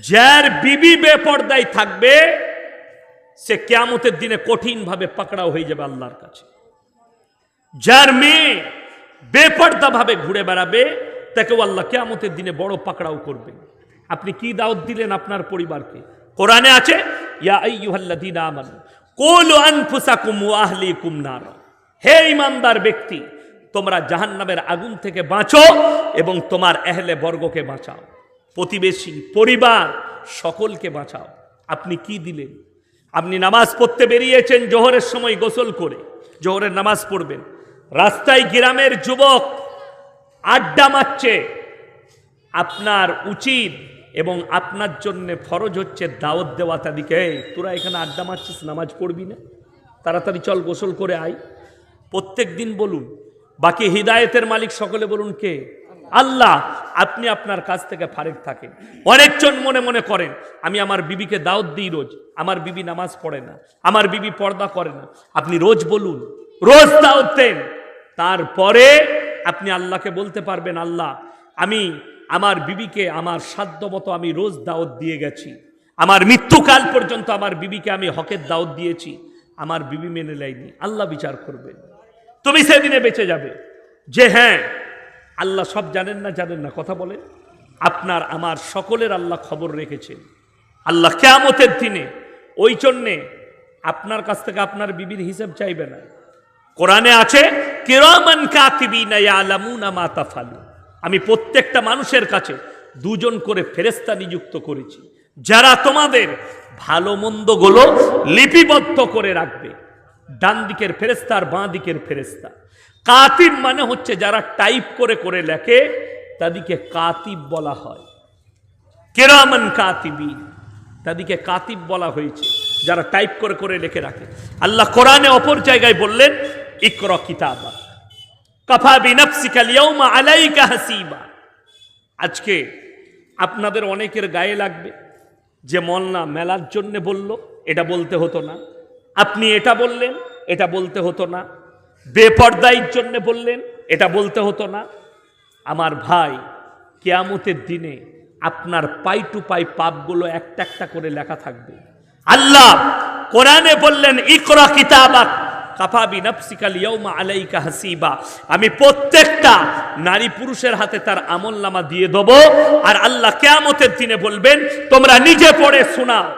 যার বিবি বেপর্দায় থাকবে সে কিয়ামতের দিনে কঠিন ভাবে পাকড়াও হয়ে যাবে আল্লাহর কাছে। যার মেয়ে বেপর্দা ভাবে ঘুরে বেড়াবে তাকেও আল্লাহ কিয়ামতের দিনে বড় পাকড়াও করবে। আপনি কি দাওয়াত দিলেন আপনার পরিবারকে? কোরআনে আছে, ইয়া আইয়ুহাল্লাযীনা আমানু কুলু আনফুসাকুম ওয়া আহলিকুম নার। হে ঈমানদার ব্যক্তি, তোমরা জাহান্নামের আগুন থেকে বাঁচো এবং তোমার আহলে বর্গকে বাঁচাও, প্রতিবেশী, পরিবার সকলকে বাঁচাও। আপনি কি দিলেন? আপনি নামাজ পড়তে বেরিয়েছেন জোহরের সময় গোসল করে, জোহরের নামাজ পড়বেন, রাস্তায় গ্রামের যুবক আড্ডা মারছে, আপনার উচিত এবং আপনার জন্য ফরজ হচ্ছে দাওয়াত দেওয়া তাদেরকে, তোরা এখানে আড্ডা মারছিস, নামাজ পড়বি না, তাড়াতাড়ি চল গোসল করে আয়। প্রত্যেক দিন বলুন। বাকি হিদায়েতের মালিক সকলে বলুন কে? আল্লাহ। আপনি আপনার কাছ থেকে ফারেক থাকেন। অনেকজন মনে মনে করেন আমি আমার বিবিকে দাওয়াত দিই রোজ, আমার বিবি নামাজ পড়ে না, আমার বিবি পর্দা করে না। আপনি রোজ বলুন, রোজ দাওয়াত দেন, তারপরে আপনি আল্লাহকে বলতে পারবেন, আল্লাহ আমি আমার বিবিকে আমার সাধ্যমতো আমি রোজ দাওয়াত দিয়ে গেছি, আমার মৃত্যুকাল পর্যন্ত আমার বিবিকে আমি হকের দাওয়াত দিয়েছি, আমার বিবি মেনে নেয়নি। আল্লাহ বিচার করবেন। তুমি সেদিনে বেঁচে যাবে যে হ্যাঁ আল্লাহ সব জানেন না, জানেন না, কথা বলেন। আপনার আমার সকলের আল্লাহ খবর রেখেছেন। আল্লাহ কিয়ামতের দিনে ওই জন্যে আপনার কাছ থেকে আপনার বিবির হিসাব চাইবে না। কোরআনে আছে, কিরামান কাতিবিনা ইয়ালামুনা মা তাফআলুন। আমি প্রত্যেকটা মানুষের কাছে দুজন করে ফেরেশতা নিযুক্ত করেছি, যারা তোমাদের ভালো মন্দগুলো লিপিবদ্ধ করে রাখবে। ডান দিকের ফেরেশতা আর বাঁ দিকের ফেরেশতা। কাতিব মানে হচ্ছে যারা টাইপ করে করে লেখে, তাদেরকে কাতিব বলা হয়। কিরামান কাতিবিন, তাদেরকে কাতিব বলা হয়েছে, যারা টাইপ করে করে লিখে রাখে। আল্লাহ কোরআনে অপর জায়গায় বললেন, ইকরা কিতাবাক কাফা বিনাফসিকা আল-ইয়াওমা আলাইকা হাসিবা। আজকে আপনাদের অনেকের গায়ে লাগবে যে মোল্লা মেলার জন্য বলল, এটা বলতে হতো না। আপনি এটা বললেন, এটা বলতে হতো না। বেপর্দাইর জন্য বললেন, এটা বলতে হতো না। আমার ভাই, কিয়ামতের দিনে আপনার পাই টু পাই পাপগুলো একটা একটা করে লেখা থাকবে। আল্লাহ কোরআনে বললেন, ইকরা কিতাবাক কাফা বিনাফসিকা আল-ইয়াওমা আলাইকা হাসিবা। আমি প্রত্যেকটা নারী পুরুষের হাতে তার আমলনামা দিয়ে দেব। আর আল্লাহ কিয়ামতের দিনে বলবেন, তোমরা নিজে পড়ে শোনাও,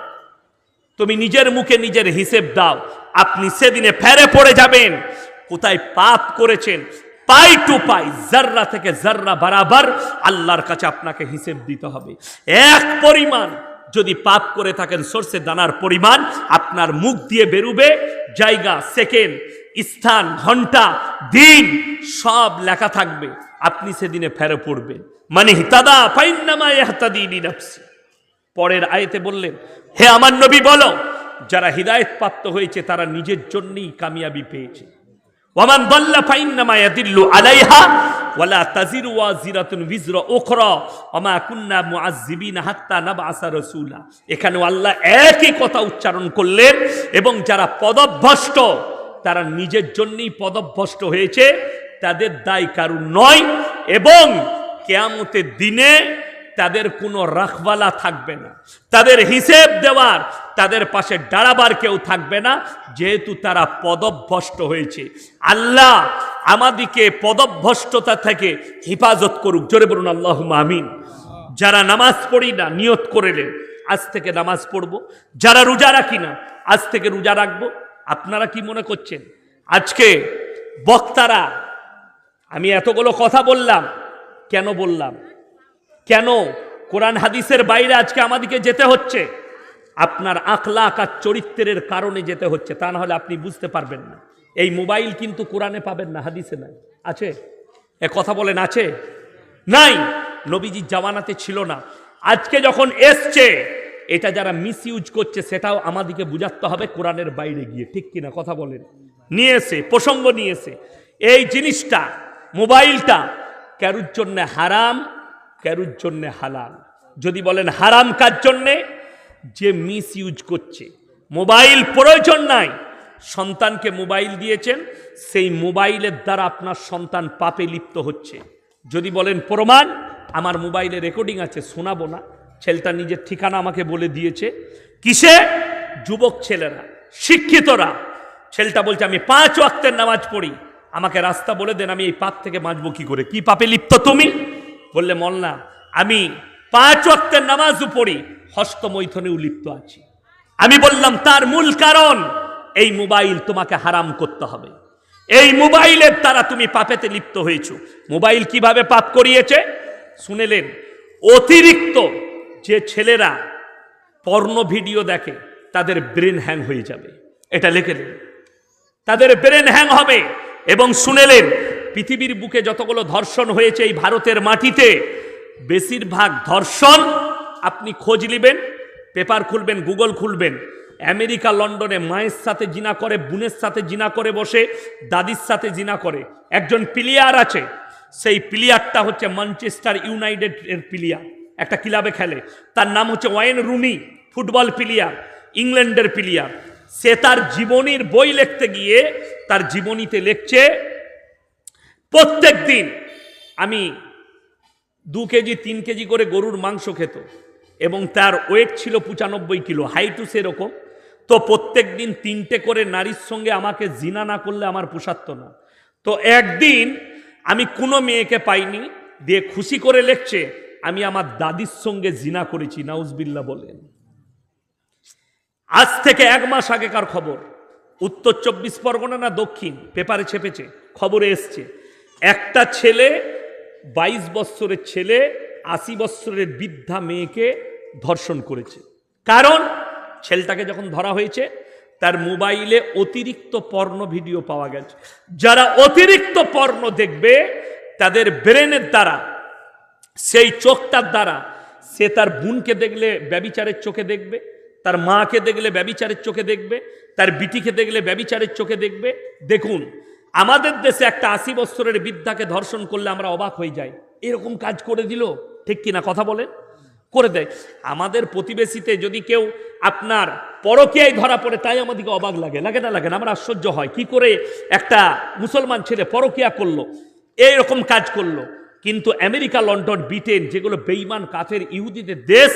তুমি নিজের মুখে নিজের হিসেব দাও। আপনি সেদিনে ফেরে পড়ে যাবেন কোথায় পাপ করেছেন। পাই টু পাই, জাররা থেকে জাররা বরাবর আল্লাহর কাছে আপনাকে হিসেব দিতে হবে। এক পরিমাণ যদি পাপ করে থাকেন, সরষে দানার পরিমাণ আপনার মুখ দিয়ে বেরুবে, জায়গা, সেকেন্ড, স্থান, ঘন্টা, দিন সব লেখা থাকবে। আপনি সেদিনে ফেরে পড়বেন। মানে ইহতাদা ফাইন্নামা ইহতাদি লিনাফসি। পরের আয়াতে বললেন, হে আমার নবী বলো, যারা হিদায়াত প্রাপ্ত হয়েছে তারা নিজের জন্যই কামিয়াবি পেয়েছে। ওয়ামান দাল্লা ফাইন্নামা ইয়াদিল্লু আলাইহা ওয়ালা তাজিরু ওয়াজিরাতুন বিজরা উখরা ওয়ামা কুন্না মুআযযিবিনা হাত্তা নাবআসা রাসূলা। এখানে আল্লাহ একই কথা উচ্চারণ করলেন। এবং যারা পদভ্রষ্ট, তারা নিজের জন্যই পদভ্রষ্ট হয়েছে, তাদের দায় কারণ নয়। এবং কিয়ামতের দিনে তাদের কোনো রাখওয়ালা থাকবে না, তাদের হিসেব দেওয়ার, তাদের পাশে দাঁড়াবার কেউ থাকবে না, যেহেতু তারা পদভ্রষ্ট হয়েছে। আল্লাহ আমাদিকে পদভ্রষ্টতা থেকে হেফাজত করুক। জোরে বলুন আল্লাহুম্মা আমিন। যারা নামাজ পড়ি না, নিয়ত করেলেন আজ থেকে নামাজ পড়ব। যারা রোজা রাখি না, আজ থেকে রোজা রাখবো। আপনারা কি মনে করছেন আজকে বক্তারা, আমি এতগুলো কথা বললাম কেন বললাম? কেন কোরআন হাদিসের বাইরে আজকে আমাদেরকে যেতে হচ্ছে? আপনার আখলাক আর চরিত্রের কারণে যেতে হচ্ছে, তা না হলে আপনি বুঝতে পারবেন না। এই মোবাইল কিন্তু কোরআনে পাবেন না, হাদিসে নাই। আছে? এ কথা বলেন, আছে? নাই। নবীজির জামানাতে ছিল না। আজকে যখন এসছে, এটা যারা মিস ইউজ করছে সেটাও আমাদেরকে বুঝাতে হবে কোরআনের বাইরে গিয়ে, ঠিক কিনা? কথা বলেন। নিয়েছে প্রসঙ্গ, নিয়েছে এই জিনিসটা, মোবাইলটা কারুর জন্য হারাম, কারুর জন্য হালাল। যদি বলেন হারাম কার জন্যে? যে মিস ইউজ করছে। মোবাইল প্রয়োজন নাই, সন্তানকে মোবাইল দিয়েছেন, সেই মোবাইলের দ্বারা আপনার সন্তান পাপে লিপ্ত হচ্ছে। যদি বলেন প্রমাণ, আমার মোবাইলে রেকর্ডিং আছে, শোনাবো না, ছেলেটা নিজের ঠিকানা আমাকে বলে দিয়েছে। কিসে? যুবক ছেলেরা, শিক্ষিতরা। ছেলেটা বলছে আমি 5 ওয়াক্তের নামাজ পড়ি, আমাকে রাস্তা বলে দেন, আমি এই পাপ থেকে বাঁচবো কি করে? কি পাপে লিপ্ত তুমি? বললে মোল্লা আমি 5 ওয়াক্তের নামাজও পড়ি, হস্তমৈথুনেও লিপ্ত আছি। আমি বললাম তার মূল কারণ এই মোবাইল তোমাকে হারাম করতে হবে। এই মোবাইলের দ্বারা তুমি পাপেতে লিপ্ত হয়েছো। মোবাইল কিভাবে পাপ করিয়েছে শুনেলেন? অতিরিক্ত যে ছেলেরা পর্নো ভিডিও দেখে তাদের ব্রেন হ্যাং হয়ে যাবে, এটা লিখে নেন, তাদের ব্রেন হ্যাং হবে। এবং শুনেলেন পৃথিবীর বুকে যতগুলো ধর্ষণ হয়েছে এই ভারতের মাটিতে, বেশিরভাগ ধর্ষণ আপনি খোঁজ নেবেন, পেপার খুলবেন, গুগল খুলবেন, আমেরিকা লন্ডনে মায়ের সাথে জিনা করে, বোনের সাথে জিনা করে বসে, দাদির সাথে জিনা করে। একজন প্লেয়ার আছে, সেই প্লেয়ারটা হচ্ছে ম্যানচেস্টার ইউনাইটেড এর প্লেয়ার, একটা ক্লাবে খেলে, তার নাম হচ্ছে ওয়েন রুনি, ফুটবল প্লেয়ার, ইংল্যান্ডের প্লেয়ার। সে তার জীবনীর বই লিখতে গিয়ে তার জীবনীতে লিখছে প্রত্যেক দিন আমি 2 কেজি 3 কেজি করে গরুর মাংস খেত এবং তার ওয়েট ছিল 95 কিলো, হাইটও সেরকম। তো প্রত্যেক দিন 3টে করে নারীর সঙ্গে আমাকে জিনা না করলে আমার পোষাতো না। তো একদিন আমি কোনো মেয়েকে পাইনি, দিয়ে খুশি করে লিখছে আমি আমার দাদির সঙ্গে জিনা করেছি। নাউজবিল্লাহ বলেন। আজ থেকে 1 মাস আগেকার খবর, উত্তর 24 পরগনা না দক্ষিণ, পেপারে ছেপেছে, খবরে এসছে, একটা ছেলে 22 বছরের ছেলে 80 বছরের বৃদ্ধা মেয়েকে ধর্ষণ করেছে। কারণ ছেলেটাকে যখন ধরা হয়েছে তার মোবাইলে অতিরিক্ত পর্ন ভিডিও পাওয়া গেছে। যারা অতিরিক্ত পর্ন দেখবে তাদের ব্রেনের দ্বারা, সেই চোখটার দ্বারা, সে তার বোনকে দেখলে ব্যভিচারের চোখে দেখবে, তার মাকে দেখলে ব্যভিচারের চোখে দেখবে, তার বিটিকে দেখলে ব্যভিচারের চোখে দেখবে। দেখুন আমাদের দেশে একটা 80 বছরের বৃদ্ধাকে ধর্ষণ করলে আমরা অবাক হয়ে যাই, এরকম কাজ করে দিল, ঠিক কিনা কথা বলেন? করে দেয়। আমাদের প্রতিবেশীতে যদি কেউ আপনার পরকীয়ায় ধরা পড়ে তাই আমাদেরকে অবাক লাগে, লাগে না? লাগে না? আমরা আশ্চর্য হয় কি করে একটা মুসলমান ছেলে পরকীয়া করলো, এইরকম কাজ করলো। কিন্তু আমেরিকা, লন্ডন, ব্রিটেন, যেগুলো বেঈমান কাফের ইহুদিদের দেশ,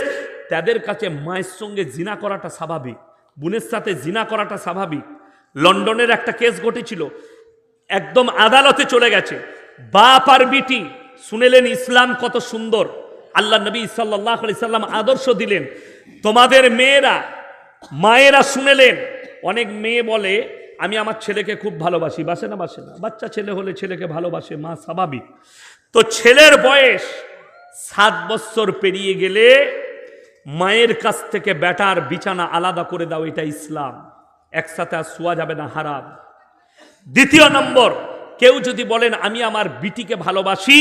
তাদের কাছে মায়ের সঙ্গে জিনা করাটা স্বাভাবিক, বোনের সাথে জিনা করাটা স্বাভাবিক। লন্ডনের একটা কেস ঘটেছিল, একদম আদালতে চলে গেছে, বাপ আর বিটি। শুনেলেন ইসলাম কত সুন্দর, আল্লাহ নবী সাল্লাল্লাহু আলাইহি সাল্লাম আদর্শ দিলেন। তোমাদের মেয়েরা, মায়েরা শুনেলেন, অনেক মেয়ে বলে আমি আমার ছেলেকে খুব ভালোবাসি, বাসে না? বাসে না? বাচ্চা ছেলে হলে ছেলেকে ভালোবাসে মা, স্বাভাবিক। তো ছেলের বয়স 7 বছর পেরিয়ে গেলে মায়ের কাছ থেকে বেটার বিছানা আলাদা করে দাও, এটা ইসলাম। একসাথে আর শোয়া যাবে না, হারাম। দ্বিতীয় নম্বর, কেউ যদি বলেন আমি আমার বিটিকে ভালোবাসি,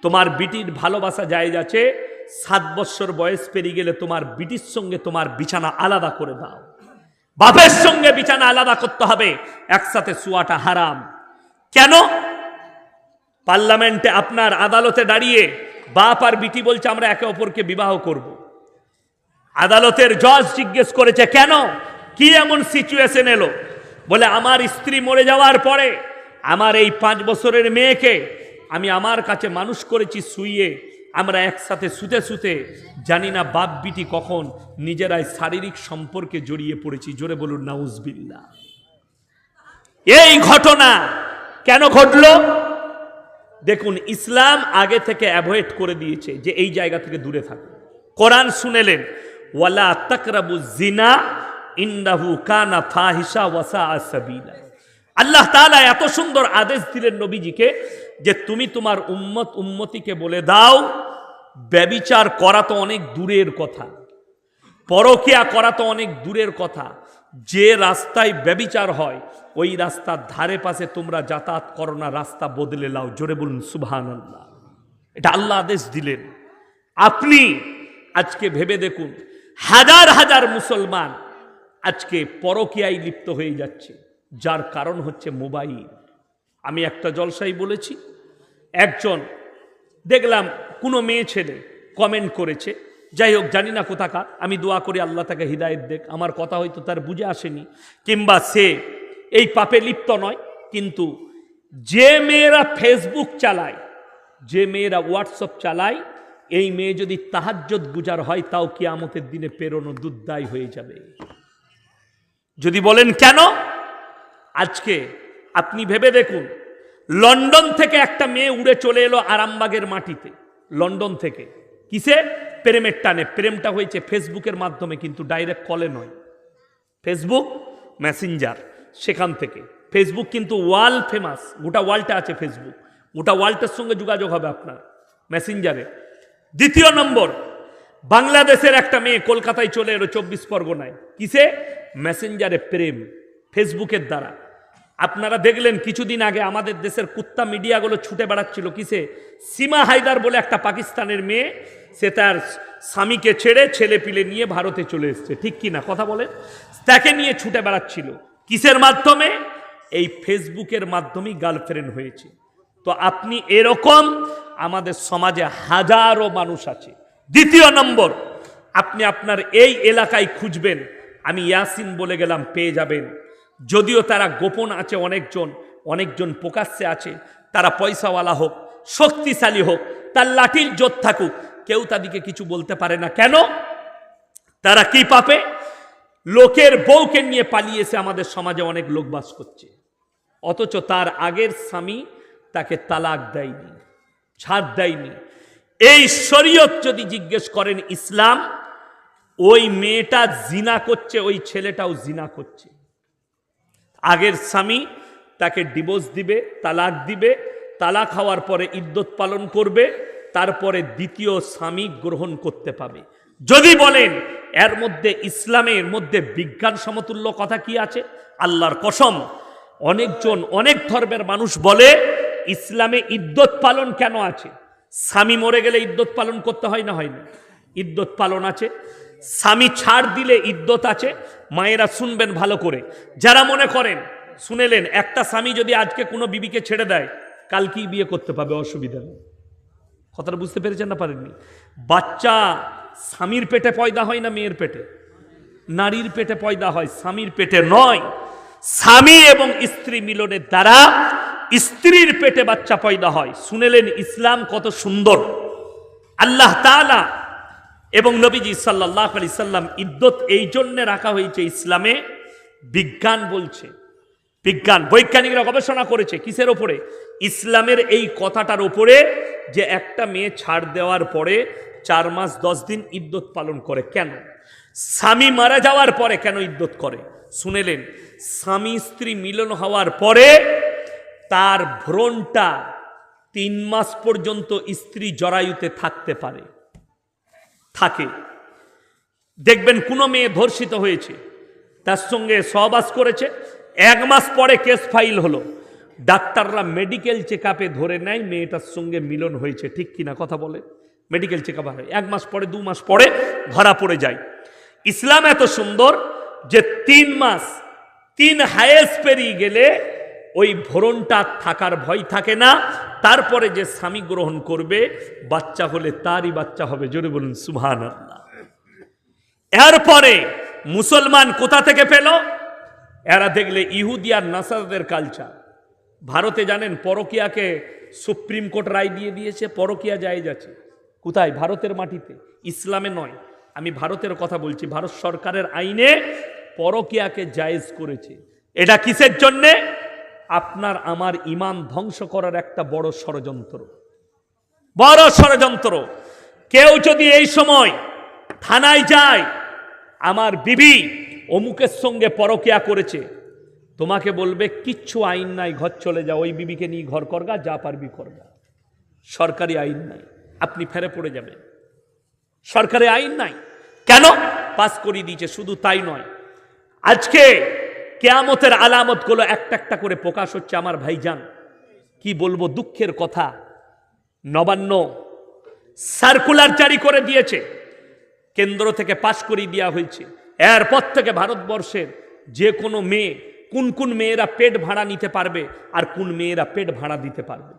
তোমার বিটির ভালোবাসা জায়েজ আছে, 7 বছর বয়স পেরিয়ে গেলে তোমার বিটির সঙ্গে তোমার বিছানা আলাদা করে দাও। বাপের সঙ্গে বিছানা আলাদা করতে হবে, একসাথে শোয়াটা হারাম। কেন? পার্লামেন্টে আপনার আদালতে দাঁড়িয়ে বাপ আর বিটি বলছে আমরা একে অপরকে বিবাহ করব। আদালতের জজ জিজ্ঞেস করেছে কেন, কি এমন সিচুয়েশন এলো? বলে আমার স্ত্রী মরে যাওয়ার পরে আমার এই 5 বছরের মেয়েকে আমি আমার কাছে মানুষ করেছি শুইয়ে, আমরা একসাথে শুতে শুতে জানি না বাপ বিটি কখন নিজেরাই শারীরিক সম্পর্কে জড়িয়ে পড়েছি। জোরে বলুন নাউজুবিল্লাহ। এই ঘটনা কেন ঘটলো? দেখুন ইসলাম আগে থেকে অ্যাভয়েড করে দিয়েছে যে এই জায়গা থেকে দূরে থাকুন। কোরআন শুনেলেন ওয়ালা তাকরাবু জিনা ইন্নাহু কানা ফাহিশা ওয়া সাআ সাবিলা। আল্লাহ তাআলা এত সুন্দর আদেশ দিলেন নবীজিকে যে তুমি তোমার উম্মতিকে বলে দাও ব্যভিচার করা তো অনেক দূরের কথা, পরকীয়া করা তো অনেক দূরের কথা, যে রাস্তায় ব্যভিচার হয় ওই রাস্তার ধারে পাশে তোমরা যাতায়াত করো না, রাস্তা বদলে লাও। জোরে বলুন সুবহানাল্লাহ। এটা আল্লাহ আদেশ দিলেন। আপনি আজকে ভেবে দেখুন হাজার হাজার মুসলমান আজকে পরকীয়ায় লিপ্ত হয়ে যাচ্ছে, যার কারণ হচ্ছে মোবাইল। আমি একটা জলসায় বলেছি, একজন দেখলাম কোনো মেয়ে ছেলে কমেন্ট করেছে, যাই হোক জানি না কোথাকার, আমি দোয়া করি আল্লাহ তাকে হিদায়েত দেখ। আমার কথা হয়তো তার বুঝে আসেনি, কিংবা সে এই পাপে লিপ্ত নয়, কিন্তু যে মেয়েরা ফেসবুক চালায়, যে মেয়েরা হোয়াটসঅ্যাপ চালায়, এই মেয়ে যদি তাহাজ্জুদ গুজার হয় তাও কিয়ামতের দিনে পেরোনো দুধদাই হয়ে যাবে। যদি বলেন কেন, আজকে আপনি ভেবে দেখুন, লন্ডন থেকে একটা মেয়ে উড়ে চলে এলো আরামবাগের মাটিতে, লন্ডন থেকে। কিসে? প্রেমের টানে। প্রেমটা হয়েছে ফেসবুকের মাধ্যমে, কিন্তু ডাইরেক্ট কলে নয়, ফেসবুক মেসেঞ্জার, সেখান থেকে। ফেসবুক কিন্তু ওয়ার্ল্ড ফেমাস, গোটা ওয়ার্ল্ডটা আছে ফেসবুক, গোটা ওয়ার্ল্ডের সঙ্গে যোগাযোগ হবে আপনার মেসেঞ্জারে। দ্বিতীয় নম্বর, বাংলাদেশের একটা মেয়ে কলকাতায় চলে এলো 24 পরগনায়। কিসে? মেসেঞ্জারে প্রেম, ফেসবুকের দ্বারা। আপনারা দেখলেন কিছুদিন আগে আমাদের দেশের কুত্তা মিডিয়াগুলো ছুটে বেড়াচ্ছিল কিসে? সীমা হায়দার বলে একটা পাকিস্তানের মেয়ে, সে তার স্বামীকে ছেড়ে ছেলে পিলে নিয়ে ভারতে চলে এসছে, ঠিক কি না কথা বলেন? তাকে নিয়ে ছুটে বেড়াচ্ছিল কিসের মাধ্যমে? এই ফেসবুকের মাধ্যমেই গার্লফ্রেন্ড হয়েছে। তো আপনি এরকম আমাদের সমাজে হাজারো মানুষ আছে। দ্বিতীয় নম্বর, আপনি আপনার এই এলাকায় খুঁজবেন, আমি ইয়াসিন বলে গেলাম, পেয়ে যাবেন। যদিও তারা গোপন আছে, অনেকজন প্রকাশ্যে আছে, তারা পয়সাওয়ালা হোক, শক্তিশালী হোক, তার লাঠির জোর থাকুক, কেউ তাদেরকে কিছু বলতে পারে না। কেন? তারা কি পাবে? লোকের বউকে নিয়ে পালিয়েছে আমাদের সমাজে অনেক লোক বাস করছে, অথচ তার আগের স্বামী তাকে তালাক দেয়নি, ছাড় দেয়নি। এই শরীয়ত যদি জিজ্ঞেস করেন ইসলাম, ওই মেয়েটা জিনা করছে, ওই ছেলেটাও জিনা করছে। আগের স্বামী তাকে ডিভোর্স দিবে, তালাক দিবে, তালাক হওয়ার পরে ইদ্যত পালন করবে, তারপরে দ্বিতীয় স্বামী গ্রহণ করতে পাবে। যদি বলেন এর মধ্যে, ইসলামের মধ্যে বিজ্ঞান সমতুল্য কথা কি আছে? আল্লাহর কসম, অনেক ধর্মের মানুষ বলে ইসলামে ইদ্যত পালন কেন আছে? স্বামী মরে গেলে ইদ্যত পালন করতে হয় না, হয় না? ইদ্যত পালন আছে। স্বামী ছাড় দিলে ইদ্যত আছে। মায়েরা শুনবেন ভালো করে, যারা মনে করেন, শুনেলেন, একটা স্বামী যদি আজকে কোনো বিবিকে ছেড়ে দেয়, কালকেই বিয়ে করতে পাবে, অসুবিধা নেই। কথাটা বুঝতে পেরেছেন না পারেননি? বাচ্চা স্বামীর পেটে পয়দা হয় না মেয়ের পেটে? নারীর পেটে পয়দা হয়, স্বামীর পেটে নয়। স্বামী এবং স্ত্রী মিলনের দ্বারা স্ত্রীর পেটে বাচ্চা পয়দা হয়। শুনেলেন ইসলাম কত সুন্দর। আল্লাহ তাআলা এবং নবীজি সাল্লাল্লাহু আলাইহি সাল্লাম ইদ্যত এই জন্য রাখা হয়েছে ইসলামে। বিজ্ঞান বলছে, বৈজ্ঞানিকরা গবেষণা করেছে কিসের ওপরে? ইসলামের এই কথাটার ওপরে, যে একটা মেয়ে ছাড় দেওয়ার পরে 4 মাস 10 দিন ইদ্যত পালন করে। কেন? স্বামী মারা যাওয়ার পরে কেন ইদ্যত করে? শুনেলেন, স্বামী স্ত্রী মিলন হওয়ার পরে তার ভ্রূণটা 3 মাস পর্যন্ত স্ত্রী জরায়ুতে থাকতে পারে, থাকে। দেখবেন কোনো মেয়ে ধর্ষিত হয়েছে, তার সঙ্গে সহবাস করেছে, 1 মাস পরে কেস ফাইল হলো, ডাক্তাররা মেডিকেল চেক আপে ধরে নেয় মেয়েটার সঙ্গে মিলন হয়েছে, ঠিক কিনা কথা বলে? মেডিকেল চেক আপ হয় 1 মাস পরে, 2 মাস পরে ধরা পড়ে যায়। ইসলাম এত সুন্দর যে 3 মাস, 3 হায়েস পেরিয়ে গেলে ওই ভ্রূণটা থাকার ভয় থাকে না। তারপরে যে স্বামী গ্রহণ করবে, বাচ্চা হলে তারই বাচ্চা হবে। জোরে বলুন সুবহানাল্লাহ। এরপরে মুসলমান কোথা থেকে পেল? এরা দেখলে ইহুদি আর নাসারাদের কালচার। ভারতে জানেন পরকিয়াকে সুপ্রিম কোর্ট রায় দিয়ে দিয়েছে, পরকিয়া জায়েজ আছে। কোথায়? ভারতের মাটিতে, ইসলামে নয়। আমি ভারতের কথা বলছি, ভারত সরকারের আইনে পরকিয়াকে জায়েজ করেছে। এটা কিসের জন্যে? আপনার আমার ঈমান ধ্বংস করার একটা বড় ষড়যন্ত্র, বড় ষড়যন্ত্র। কেউ যদি এই সময় থানায় যায়, আমার বিবি অমুকের সঙ্গে পরকিয়া করেছে, তোমাকে বলবে কিচ্ছু আইন নাই, ঘর চলে যাও, ওই বিবিকে নিয়ে ঘর করগা, যা পারবি করগা। সরকারি আইন নাই, আপনি ফেরে পড়ে যাবেন। সরকারি আইন নাই, কেন? পাস করিয়ে দিয়েছে। শুধু তাই নয়, আজকে কিয়ামতের আলামতগুলো একটা একটা করে প্রকাশ হচ্ছে। আমার ভাইজান, কি বলবো, দুঃখের কথা, নবান্ন সার্কুলার জারি করে দিয়েছে, কেন্দ্র থেকে পাস করিয়ে দেওয়া হয়েছে। এরপর থেকে ভারতবর্ষের যে কোনো মেয়ে, কোন কোন মেয়েরা পেট ভাড়া নিতে পারবে আর কোন মেয়েরা পেট ভাড়া দিতে পারবে।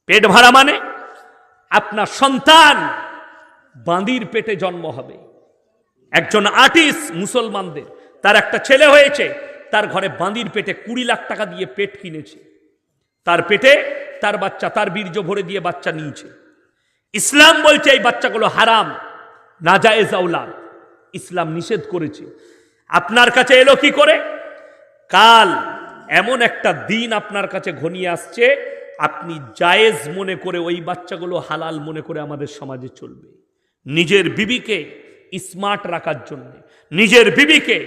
পেট ভাড়া মানে আপনার সন্তান বাঁদির পেটে জন্ম হবে। একজন আর্টিস্ট মুসলমানদের, তার একটা ছেলে হয়েছে, তার ঘরে বাঁদির পেটে 20 লাখ টাকা দিয়ে পেট কিনেছে, তার পেটে তার বাচ্চা, তার বীর্য ভরে দিয়ে বাচ্চা নিয়েছে। ইসলাম বলছে এই বাচ্চাগুলো হারাম, নাজায়েজ আওলাদ, ইসলাম নিষেধ করেছে। আপনার কাছে এলো কি করে? কাল এমন একটা দিন আপনার কাছে ঘনিয়ে আসছে, আপনি জায়েজ মনে করে ওই বাচ্চাগুলো হালাল মনে করে আমাদের সমাজে চলবে। নিজের বিবিকে স্মার্ট রাখার জন্যে, নিজের বিবিকে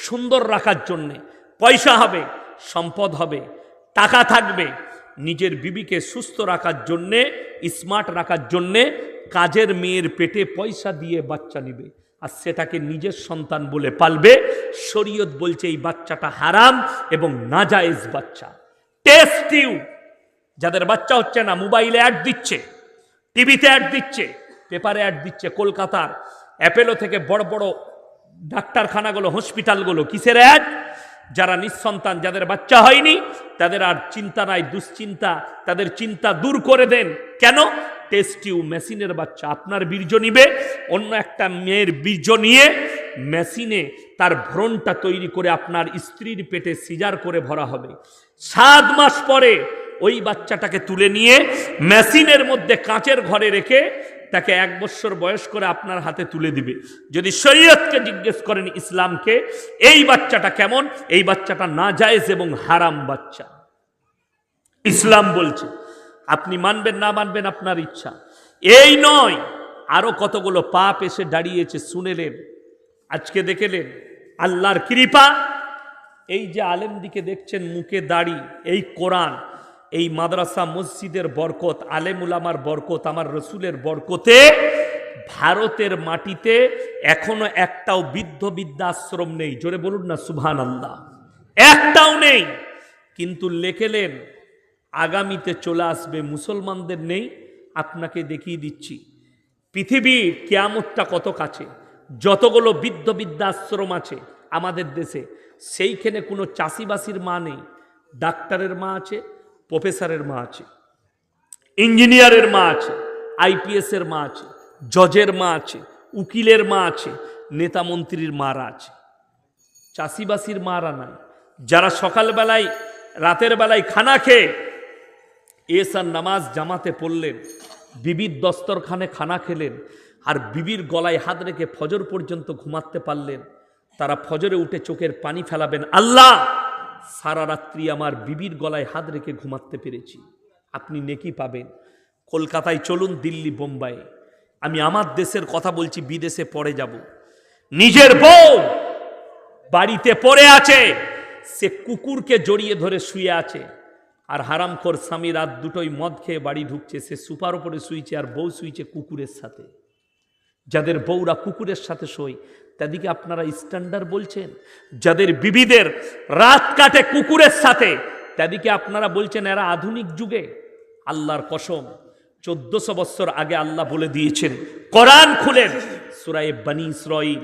সুন্দর রাখার জন্যে, পয়সা হবে, সম্পদ হবে, টাকা থাকবে, নিজের বিবিকে সুস্থ রাখার জন্যে, স্মার্ট রাখার জন্যে কাজের মেয়ের পেটে পয়সা দিয়ে বাচ্চা নিবে, আর সেটাকে নিজের সন্তান বলে পালবে। শরীয়ত বলছে এই বাচ্চাটা হারাম এবং নাজায়েজ বাচ্চা। টেস্ট টিউব যাদের বাচ্চা হচ্ছে না, মোবাইলে অ্যাড দিচ্ছে, টিভিতে অ্যাড দিচ্ছে, পেপারে অ্যাড দিচ্ছে। কলকাতার অ্যাপেলো থেকে বড় বড় ডাক্তারখানাগুলো, হসপিটালগুলো, কিসের অ্যাড? যারা নিঃসন্তান, যাদের বাচ্চা হয়নি, তাদের আর চিন্তা নাই, দুশ্চিন্তা, তাদের চিন্তা দূর করে দেন। কেন? টেস্ট টিউব, মেশিনের বাচ্চা। আপনার বীর্য নিবে, অন্য একটা মেয়ের বীর্য নিয়ে মেশিনে তার ভ্রূণটা তৈরি করে আপনার স্ত্রীর পেটে সিজার করে ভরা হবে। 7 মাস পরে ওই বাচ্চাটাকে তুলে নিয়ে মেশিনের মধ্যে কাঁচের ঘরে রেখে তাকে 1 বছর বয়স করে আপনার হাতে তুলে দিবে। যদি শরীয়তকে জিজ্ঞেস করেন, ইসলামকে, এই বাচ্চাটা কেমন? এই বাচ্চাটা নাজায়েজ এবং হারাম বাচ্চা। ইসলাম বলছে, আপনি মানবেন না মানবেন আপনার ইচ্ছা। এই নয়, আরো কতগুলো পাপ এসে দাঁড়িয়েছে, শুনেলেন, আজকে দেখেলেন। আল্লাহর কৃপা, এই যে আলেম দিকে দেখছেন মুখে দাড়ি, এই কোরআন, এই মাদ্রাসা মসজিদের বরকত, আলেম উলামার বরকত, আমার রসুলের বরকতে ভারতের মাটিতে এখনো একটাও বৃদ্ধ বৃদ্ধাশ্রম নেই। জোরে বলুন না সুবহানাল্লাহ। একটাও নেই। কিন্তু লেখেলেন আগামীতে চলে আসবে। মুসলমানদের নেই। আপনাকে দেখিয়ে দিচ্ছি পৃথিবীর কিয়ামতটা কত কাছে। যতগুলো বৃদ্ধ বৃদ্ধাশ্রম আছে আমাদের দেশে, সেইখানে কোনো চাষিবাসীর মা নেই। ডাক্তারের মা আছে, প্রফেসরের মা আছে, ইঞ্জিনিয়ারের মা আছে, আইপিএস এর মা আছে, জজের মা আছে, উকিলের মা আছে, নেতা মন্ত্রীর মারা আছে। চাষিবাসীর মারা নাই। যারা সকালবেলায় রাতের বেলায় খানা খেয়ে এসার নামাজ জামাতে পড়লেন, বিবির দস্তরখানে খানা খেলেন, আর বিবির গলায় হাত রেখে ফজর পর্যন্ত ঘুমাতে পারলেন, তারা ফজরে উঠে চোখের পানি ফেলাবেন, আল্লাহ সারা রাত্রি আমার বিবির গলায় হাত রেখে ঘুমাতে পেরেছি। আপনি নেকি পাবেন। কলকাতায় চলুন, দিল্লি, বোম্বাই, আমি আমার দেশের কথা বলছি, বিদেশে পড়ে যাব। নিজের বউ বাড়িতে পড়ে আছে, সে কুকুরকে জড়িয়ে ধরে শুয়ে আছে, আর হারামখোর স্বামী রাত 2টোয় মদ খেয়ে বাড়ি ঢুকছে, সে সুপার উপরে শুইছে আর বউ শুইছে কুকুরের সাথে। যাদের বউরা কুকুরের সাথে শোয় তাদেরকে আপনারা স্ট্যান্ডার্ড বলছেন? যাদের বিবিদের রাত কাটে কুকুরের সাথে তাদেরকে আপনারা বলছেন এরা আধুনিক যুগে? আল্লাহর কসম, 1400 বছর আগে আল্লাহ বলে দিয়েছেন। কোরআন খুলেন, সূরা বনী ইসরাঈল,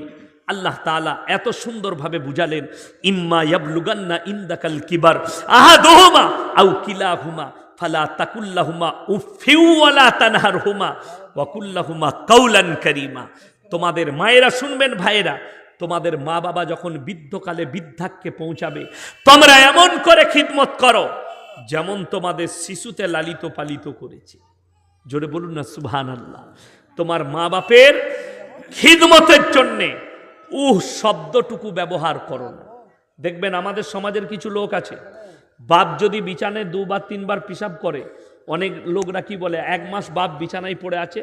আল্লাহ তাআলা এত সুন্দরভাবে বুঝালেন, ইম্মা ইয়াবলুগান্না ইনদাকাল কিবার আহাদুহুমা আও কিলাহুমা ফালা তাকুল্লাহুমা উফিউ ওয়ালা তানহারহুমা ওয়া কুল্লাহুমা কাওলান কারীমা। তোমাদের মায়েরা শুনবেন, ভাইয়েরা, তোমাদের মা বাবা যখন বৃদ্ধকালে বৃদ্ধাক্যে পৌঁছাবে, তোমরা এমন করে খিদমত করো যেমন তোমাদের শিশুতে লালিত পালিত করেছে। জোরে বলুন না সুবহানাল্লাহ। তোমার মা বাপের খিদমতের জন্যে শব্দটুকু ব্যবহার করো না। দেখবেন আমাদের সমাজের কিছু লোক আছে, বাপ যদি বিছানায় 2 বার 3 বার পেশাব করে, অনেক লোকরা কি বলে, 1 মাস বাপ বিছানায় পড়ে আছে,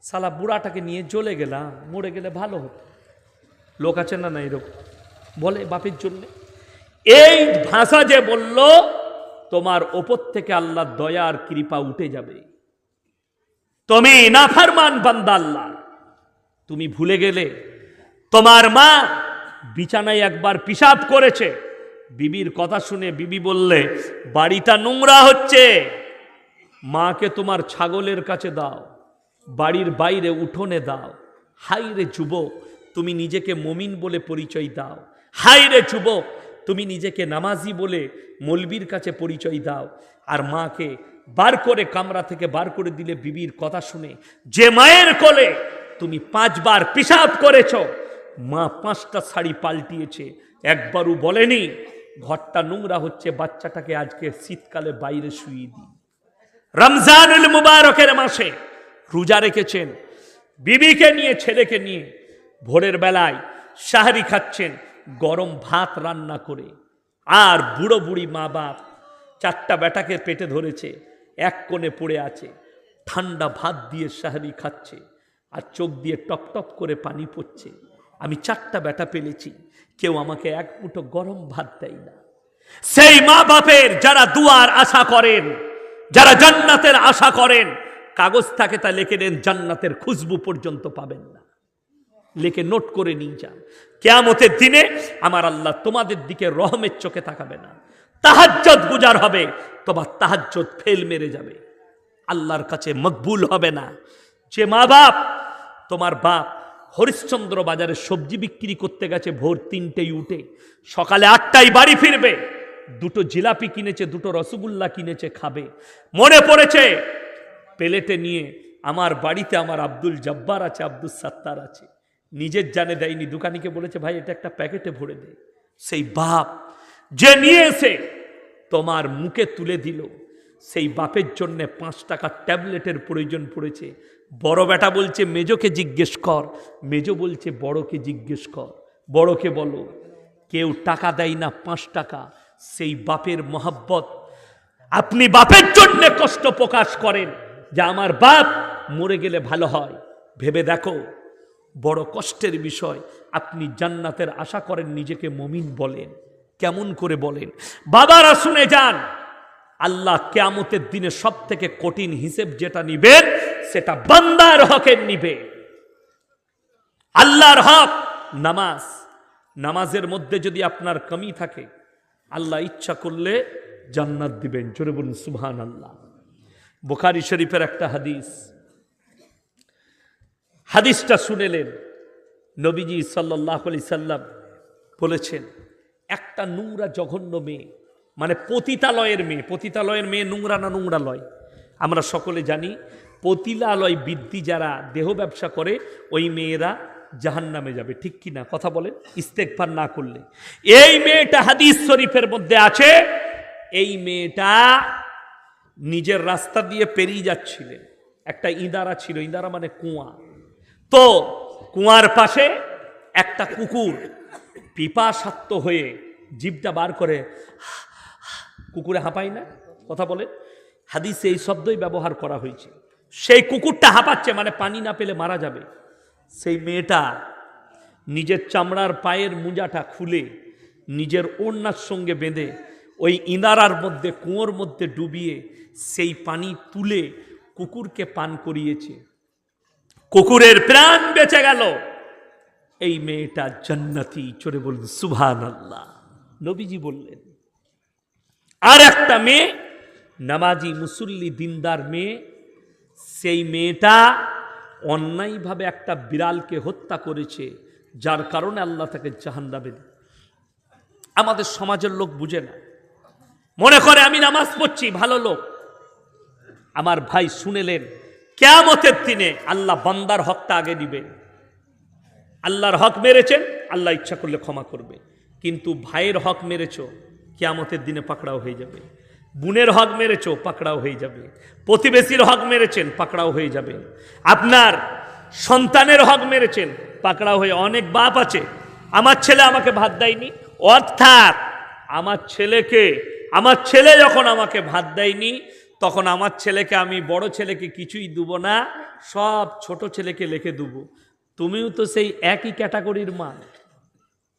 শালা বুড়াটাকে নিয়ে চলে গেলাম, মরে গেলে ভালো হতো। লোক আছে না? না, এরকম বলে বাপের জন্য। এই ভাষা যে বলল, তোমার ওপর থেকে আল্লাহর দয়া আর কৃপা উঠে যাবে। তুমি নাফরমান বান্দা আল্লাহ, তুমি ভুলে গেলে তোমার মা বিছানায় একবার পেশাব করেছে, বিবির কথা শুনে বিবি বললে বাড়িটা নোংরা হচ্ছে, মাকে তোমার ছাগলের কাছে দাও, বাড়ির বাইরে উঠোনে দাও। হাই রে যুবক, তুমি নিজেকে মুমিন বলে পরিচয় দাও। হাই রে যুবক, তুমি নিজেকে নামাজি বলে মৌলবীর কাছে পরিচয় দাও। আর মাকে বার করে কামরা থেকে বার করে দিলে বিবির কথা শুনে, যে মায়ের কোলে তুমি 5 বার পেশাব করেছ, মা 5টা শাড়ি পাল্টিয়েছে, একবারও বলেনি ঘরটা নোংরা হচ্ছে, বাচ্চাটাকে আজকে শীতকালে বাইরে শুইয়ে দিই। রমজানুল মুবারকের মাসে রোজা রেখেছেন, বিবিকে নিয়ে ছেলেকে নিয়ে ভোরের বেলায় সাহারি খাচ্ছেন গরম ভাত রান্না করে। আর বুড়ো বুড়ি মা বাপ 4টা বেটাকে পেটে ধরেছে, এক কোণে পড়ে আছে, ঠান্ডা ভাত দিয়ে সাহারি খাচ্ছে আর চোখ দিয়ে টপ টপ করে পানি পড়ছে। আমি 4টা বেটা পেলেছি, কেউ আমাকে এক মুঠো গরম ভাত দেয় না। সেই মা বাপের যারা দুয়ার আশা করেন, যারা জান্নাতের আশা করেন, কাগজ থাকে তা লিখে নেন, জান্নাতের খুশবু পর্যন্ত পাবেন না। লিখে নোট করে নিয়ে যান। কিয়ামতের দিনে আমার আল্লাহ তোমাদের দিকে রহমের চোখে তাকাবে না। তাহাজ্জুদ গুজার হবে, তোমার তাহাজ্জুদ ফেল মেরে যাবে, আল্লাহর কাছে মকবুল হবে না। যে মা বাপ, তোমার বাপ হরিশ্চন্দ্র বাজারে সবজি বিক্রি করতে গেছে ভোর 3টেই উঠে, সকালে 8টায় বাড়ি ফিরবে, 2টো জিলাপি কিনেছে, 2টো রসগোল্লা কিনেছে, খাবে। মনে পড়েছে প্লেটে নিয়ে আমার বাড়িতে আমার আব্দুল জব্বার আছে, আব্দুল সাত্তার আছে, নিজের জানে দেয়নি, দোকানিকে বলেছে ভাই এটা একটা প্যাকেটে ভরে দে। সেই বাপ যে নিয়ে এসে তোমার মুখে তুলে দিল, সেই বাপের জন্য 5 টাকার ট্যাবলেটের প্রয়োজন পড়েছে। বড় বেটা বলছে মেজোকে জিজ্ঞেস কর, মেজো বলছে বড়কে জিজ্ঞেস কর, বড়কে বলো। কেউ টাকা দেয় না 5 টাকা, সেই বাপের মহব্বত। আপনি বাপের জন্য কষ্ট প্রকাশ করেন যে আমার বাপ মরে গেলে ভালো হয়, ভেবে দেখো বড় কষ্টের বিষয়। আপনি জান্নাতের আশা করেন, নিজেকে মুমিন বলেন, কেমন করে বলেন? বাবারা শুনে যান, আল্লাহ কিয়ামতের দিনে সবথেকে কঠিন হিসেব যেটা নিবেন সেটা বান্দার হকের নিবে। আল্লাহর হক নামাজ, নামাজের মধ্যে যদি আপনার কমি থাকে, আল্লাহ ইচ্ছা করলে জান্নাত দিবেন। জোরে বলুন সুবহানাল্লাহ। বুখারী শরীফের একটা হাদিস, হাদিসটা শুনেলেন, নবীজি সাল্লাল্লাহু আলাইহি সাল্লাম বলেছেন, একটা নোংরা জঘন্য মেয়ে, মানে পতিতালয়ের মেয়ে, পতিতালয়ের মেয়ে নোংরা না নোংরালয়? আমরা সকলে জানি পতিতালয় বৃদ্ধি যারা দেহ ব্যবসা করে ওই মেয়েরা জাহান্নামে যাবে, ঠিক কি না? কথা বলেন, ইস্তেগফার না করলে। এই মেয়েটা হাদিস শরীফের মধ্যে আছে, এই মেয়েটা নিজের রাস্তা দিয়ে পেরিয়ে যাচ্ছিলেন, একটা ইঁদারা ছিল, ইঁদারা মানে কুয়া। তো কুয়ার পাশে একটা কুকুর পিপাসার্ত হয়ে জিভটা বার করে, কুকুরে হাঁপায় না? কথা বলে, হাদিসে এই শব্দই ব্যবহার করা হয়েছে। সেই কুকুরটা হাঁপাচ্ছে, মানে পানি না পেলে মারা যাবে। সেই মেয়েটা নিজের চামড়ার পায়ের মোজাটা খুলে নিজের ওড়নার সঙ্গে বেঁধে ওই ইঁদারার মধ্যে, কুয়োর মধ্যে ডুবিয়ে সেই পানি তুলে কুকুরকে পান করিয়েছে। কুকুরের প্রাণ বেঁচে গেল। এই মেয়েটা জান্নাতি। চলে বলুন সুবহানাল্লাহ। নবীজি বললেন, আর একটা মেয়ে নামাজি মুসল্লি দিনদার মেয়ে, সেই মেয়েটা অন্যায়ভাবে একটা বিড়ালকে হত্যা করেছে, যার কারণে আল্লাহ তাকে জাহান্নামে দেবে। আমাদের সমাজের লোক বুঝে না, মনে করে আমি নামাজ পড়ছি, ভালো লোক। আমার ভাই শুনেলেন, কিয়ামতের দিনে আল্লাহ বান্দার হকটা আগে দিবে। আল্লাহর হক মেরেছেন, আল্লাহ ইচ্ছা করলে ক্ষমা করবে, কিন্তু ভাইয়ের হক মেরেছ, কিয়ামতের দিনে পাকড়াও হয়ে যাবে। বোনের হক মেরেছ, পাকড়াও হয়ে যাবে। প্রতিবেশীর হক মেরেছেন, পাকড়াও হয়ে যাবে। আপনার সন্তানের হক মেরেছেন, পাকড়াও হয়ে। অনেক বাপ আছে, আমার ছেলে আমাকে ভাত দেয়নি, অর্থাৎ আমার ছেলে যখন আমাকে ভাত দেয়নি, তখন আমার ছেলেকে, আমি বড় ছেলেকে কিছুই দেব না, সব ছোট ছেলেকে লিখে দেবো। তুমিও তো সেই একই ক্যাটাগরির মা,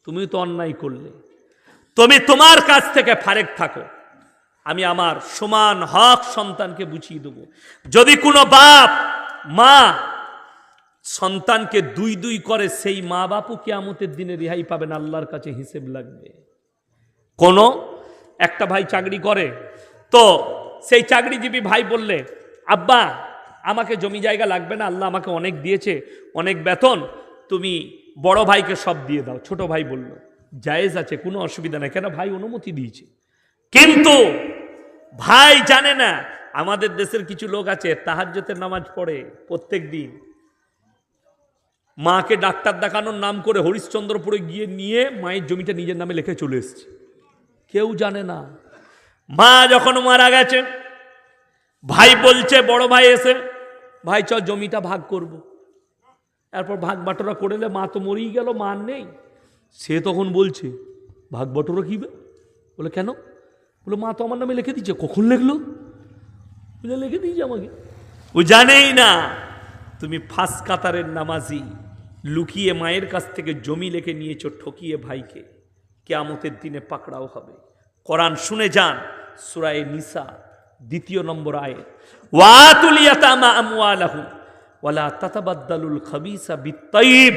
তুমিও তো অন্যায় করলে। তুমি তোমার কাছ থেকে ফারেক থাকো, আমি আমার সমান হক সন্তানকে বুঝিয়ে দেব। যদি কোনো বাপ মা সন্তানকে দুই করে, সেই মা বাপও কিয়ামতের দিনে রেহাই পাবেন, আল্লাহর কাছে হিসেব লাগবে। কোনো একটা ভাই চাকরি করে, তো সেই চাকরিজীবী ভাই বললে, আব্বা আমাকে জমি জায়গা লাগবে না, আল্লাহ আমাকে অনেক দিয়েছে, অনেক বেতন, তুমি বড় ভাইকে সব দিয়ে দাও। ছোট ভাই বলল, জায়েজ আছে, কোনো অসুবিধা নেই, কেন ভাই অনুমতি দিয়েছে। কিন্তু ভাই জানে না, আমাদের দেশের কিছু লোক আছে তাহাজ্জুদের নামাজ পড়ে প্রত্যেক দিন, মাকে ডাক্তার দেখানোর নাম করে হরিশ্চন্দ্রপুরে গিয়ে নিয়ে মায়ের জমিটা নিজের নামে লিখে চলে এসছে, কেউ জানে না। মা যখন মারা গেছে, ভাই বলছে বড় ভাই এসে, ভাই চল জমিটা ভাগ করব। এরপর ভাগ বাটোরা করলে মা তো মরেই গেল, মা নেই। সে তখন বলছে ভাগ বাটোরা কি? বলে কেন? বলে মা তো আমার নামে লিখে দিচ্ছে। কখন লিখলো? বলে লিখে দিয়েছে আমাকে। ও জানেই না তুমি ফার্স্ট কাতারের নামাজি, লুকিয়ে মায়ের কাছ থেকে জমি লিখে নিয়েছো, ঠকিয়ে ভাইকে। কিয়ামতের দিনে পাকড়াও হবে। কোরআন শুনে যান, সূরা নিসা 2 নম্বর আয়াত, ওয়াতুল ইয়াতামা আমওয়ালাহুম ওয়ালা তাতাবাদদালুল খাবিসা বিত-তাইয়িব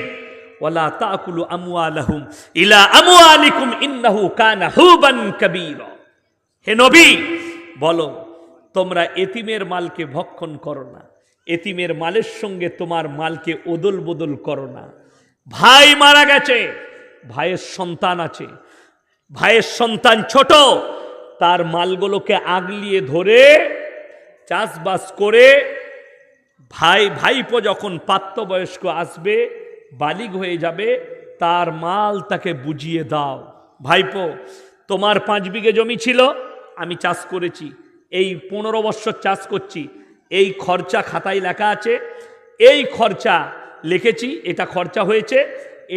ওয়ালা তাকুলু আমওয়ালাহুম ইলা আমওয়ালিকুম ইন্নাহু কানা হুবান কাবীরা। হে নবী বলো, তোমরা এতিমের মালকে ভক্ষণ করো না, এতিমের মালের সঙ্গে তোমার মালকে ওদল বদল করো না। ভাই মারা গেছে, ভাইয়ের সন্তান আছে, ভাইয়ের সন্তান ছোট, তার মালগুলোকে আগলিয়ে ধরে চাষবাস করে ভাইপো যখন প্রাপ্তবয়স্ক আসবে, বালিগ হয়ে যাবে, তার মাল তাকে বুঝিয়ে দাও। ভাইপো তোমার 5 বিঘে জমি ছিল, আমি চাষ করেছি, এই 15 বছর চাষ করছি, এই খরচা খাতায় লেখা আছে, এই খরচা লিখেছি, এটা খরচা হয়েছে,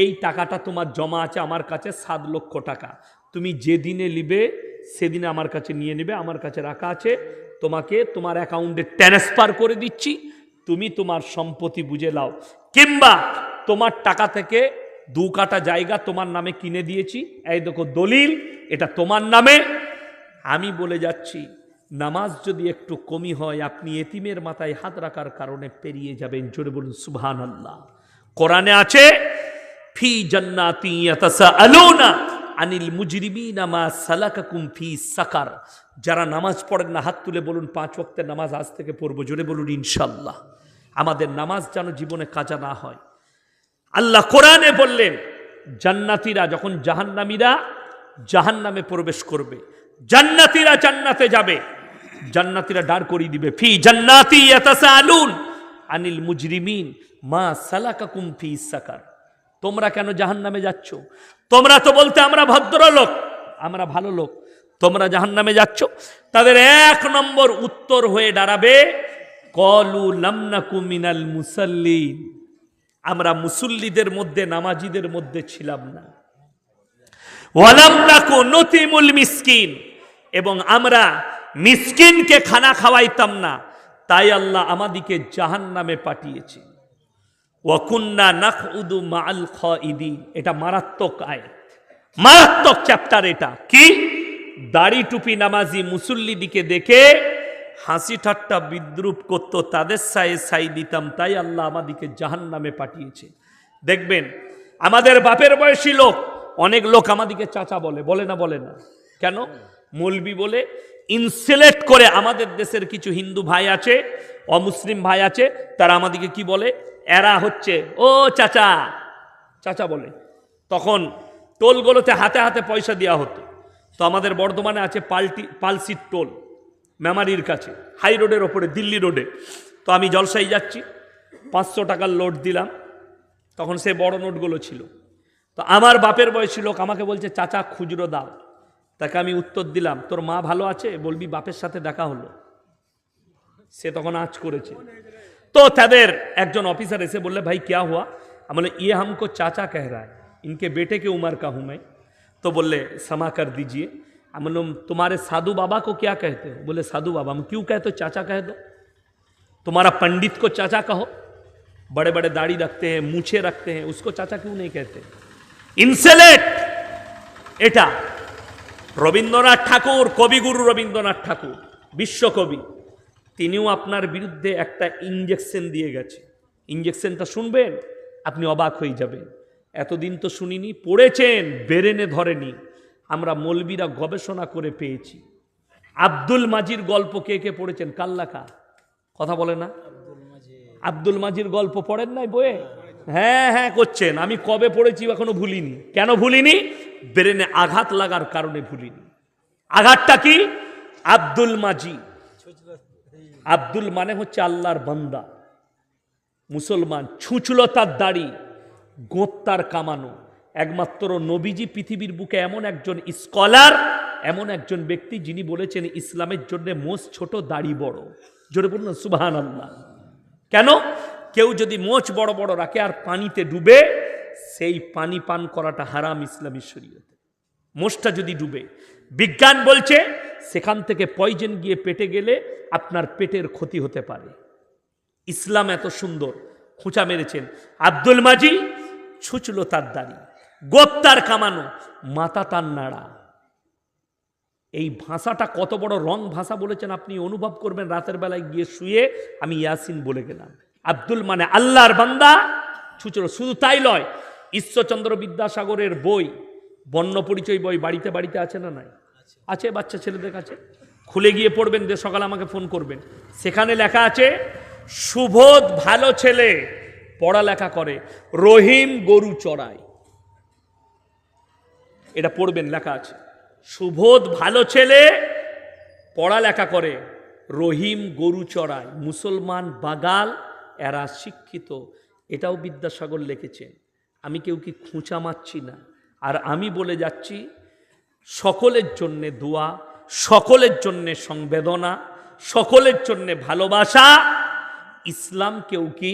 এই টাকাটা তোমার জমা আছে আমার কাছে 7 লক্ষ টাকা। তুমি যেদিনে নিবে সেদিনে আমার কাছে নিয়ে নেবে, আমার কাছে রাখা আছে, তোমাকে তোমার অ্যাকাউন্টে ট্রান্সফার করে দিচ্ছি, তুমি তোমার সম্পত্তি বুঝে নাও। কিংবা তোমার টাকা থেকে 2 কাঠা জায়গা তোমার নামে কিনে দিয়েছি, এই দেখো দলিল, এটা তোমার নামে। আমি বলে যাচ্ছি, নামাজ যদি একটু কমি হয়, আপনি এতিমের মাথায় হাত রাখার কারণে পেরিয়ে যাবেন। জোরে বলুন সুবহানাল্লাহ। কোরআনে আছে, ফি জান্নাতি ইয়াতাসাআলুনা আনিল মুজরিমিনা মা সালাকাকুম ফি সাকার। যারা নামাজ পড়েন না হাত তুলে বলুন 5 ওয়াক্তের নামাজ আজ থেকে পড়বো। জোরে বলুন ইনশাআল্লাহ। আমাদের নামাজ যেন জীবনে কাজা না হয়। আল্লাহ কোরআনে বললেন, জান্নাতীরা যখন জাহান্নামীরা জাহান্নামে প্রবেশ করবে, জান্নাতীরা জান্নাতে যাবে, জান্নাতীরা দাঁড় করিয়ে দিবে, ফি জান্নাতি ইয়াতাসাআলুন আনিল মুজরিমিন মা সালাকাকুম ফি সাকার। তোমরা কেন জাহান্নামে যাচ্ছ? তোমরা তো বলতে আমরা ভদ্রলোক, আমরা ভালো লোক, তোমরা জাহান্নামে যাচ্ছ। তাদের 1 নম্বর উত্তর হয়ে দাঁড়াবে, ক্বালু লাম নাকু মিনাল মুসাল্লিন, আমরা মুসল্লিদের মধ্যে, নামাজীদের মধ্যে ছিলাম না। ওয়ালাম নাকু নুতিমুল মিসকিন, এবং আমরা মিসকিনকে খানা খাওয়াইতাম না, তাই আল্লাহ আমাদিকে জাহান্নামে পাঠিয়েছে। ওয়া কুন্না নাকউদু মাআল খাইদিন, এটা মারাত্মক আয়াত, মারাত্মক চ্যাপ্টার। এটা কি? দাড়ি টুপি নামাজি মুসল্লিদিকে দেখে হাসি ঠাট্টা বিদ্রুপ করতো, তাদের সায়ে সাই দিতাম, তাই আল্লাহ আমাদিকে জাহান্নামে পাঠিয়েছে। দেখবেন আমাদের বাপের বয়সী লোক, অনেক লোক আমাদিকে চাচা বলে, বলে না? বলে না কেন? মৌলবি বলে ইনসুলেট করে। আমাদের দেশের কিছু হিন্দু ভাই আছে, অমুসলিম ভাই আছে, তারা আমাদিকে কি বলে? এরা হচ্ছে ও চাচা, চাচা বলে। তখন টোলগুলোতে হাতে হাতে পয়সা দেওয়া হতো। তো আমাদের বর্ধমানে আছে পালসির টোল, মেমারির কাছে, হাই রোডের ওপরে, দিল্লি রোডে। তো আমি জলসাই যাচ্ছি, 500 টাকার লোড দিলাম, তখন সে বড় নোটগুলো ছিল। তো আমার বাপের বয়সী লোক আমাকে বলছে, চাচা খুচরো দাও। তাকে আমি উত্তর দিলাম, তোর মা ভালো আছে? বলবি বাপের সাথে দেখা হলো। সে তখন আঁচ করেছে। তো তাদের একজন অফিসার এসে বললে, ভাই क्या हुआ? আমি বললাম, ये हमको चाचा कह रहा है, इनके बेटे के उम्र का हूँ मैं। तो बोले क्षमा कर दीजिए। আমি বললাম, तुम्हारे साधु बाबा को क्या कहते हो? बोले साधु बाबा। हम क्यों कहते हो? चाचा कह दो। तुम्हारा पंडित को चाचा कहो, बड़े बड़े दाढ़ी रखते हैं, मूछे रखते हैं, उसको चाचा क्यों नहीं कहते? ইনসেলেট এটা। রবীন্দ্রনাথ ঠাকুর, কবিগুরু রবীন্দ্রনাথ ঠাকুর, বিশ্বকবি, তিনিও আপনার বিরুদ্ধে একটা ইঞ্জেকশন দিয়ে গেছে। ইঞ্জেকশনটা শুনবেন, আপনি অবাক হয়ে যাবেন। এতদিন তো শুনিনি, পড়েছেন, বেরেনে ধরেনি। আমরা মৌলবীরা গবেষণা করে পেয়েছি। আব্দুল মাজির গল্প কে কে পড়েছেন? কাল্লাকা কথা বলে না? আব্দুল মাজির গল্প পড়েন নাই বইয়ে? হ্যাঁ হ্যাঁ করছেন। আমি কবে পড়েছি এখনো ভুলিনি। কেন ভুলিনি? ব্রেনে আঘাত লাগার কারণে ভুলিনি। আঘাতটা কি? আব্দুল মাজি, আব্দুল মানে হচ্ছে আল্লাহর বান্দা, মুসলমান, ছুঁচলো তার দাড়ি, গোঁত তার কামানো। একমাত্র নবীজি পৃথিবীর বুকে এমন একজন স্কলার এমন একজন ব্যক্তি যিনি বলেছেন ইসলামের জন্য মোচ ছোট দাড়ি বড়। জোরে বলুন না সুবহানাল্লাহ। কেন? কেউ যদি মোচ বড় বড় রাখে আর পানিতে ডুবে, সেই পানি পান করাটা হারাম ইসলামী শরীয়তে। মোচটা যদি ডুবে, বিজ্ঞান বলছে সেখান থেকে পয়জন গিয়ে পেটে গেলে আপনার পেটের ক্ষতি হতে পারে। ইসলাম এত সুন্দর, খোঁচা মেরেছেন। আব্দুল মাজি ছুঁচল তার দাড়ি, গোত্তার কামানো, মাথা তার নাড়া। এই ভাষাটা কত বড় রং ভাষা বলেছেন আপনি অনুভব করবেন। রাতের বেলায় গিয়ে শুয়ে আমি ইয়াসিন বলে গেলাম। আব্দুল মানে আল্লাহর বান্দা, ছুঁচল। শুধু তাই নয়, ঈশ্বরচন্দ্র বিদ্যাসাগরের বই, বর্ণ পরিচয় বই বাড়িতে বাড়িতে আছে না নাই? আছে, বাচ্চা ছেলেদের কাছে। খুলে গিয়ে পড়বেন, যে সকালে আমাকে ফোন করবেন। সেখানে লেখা আছে সুবোধ ভালো ছেলে, পড়ালেখা করে, রহিম গরু চড়ায়। এটা পড়বেন, লেখা আছে সুবোধ ভালো ছেলে, পড়ালেখা করে, রহিম গরু চড়ায়, মুসলমান বাগাল, এরা শিক্ষিত। এটাও বিদ্যাসাগর লিখেছেন। আমি কেউ কি খুঁচা মারছি না। আর আমি বলে যাচ্ছি সকলের জন্যে দোয়া, সকলের জন্যে সংবেদনা, সকলের জন্যে ভালোবাসা। ইসলাম কেউ কি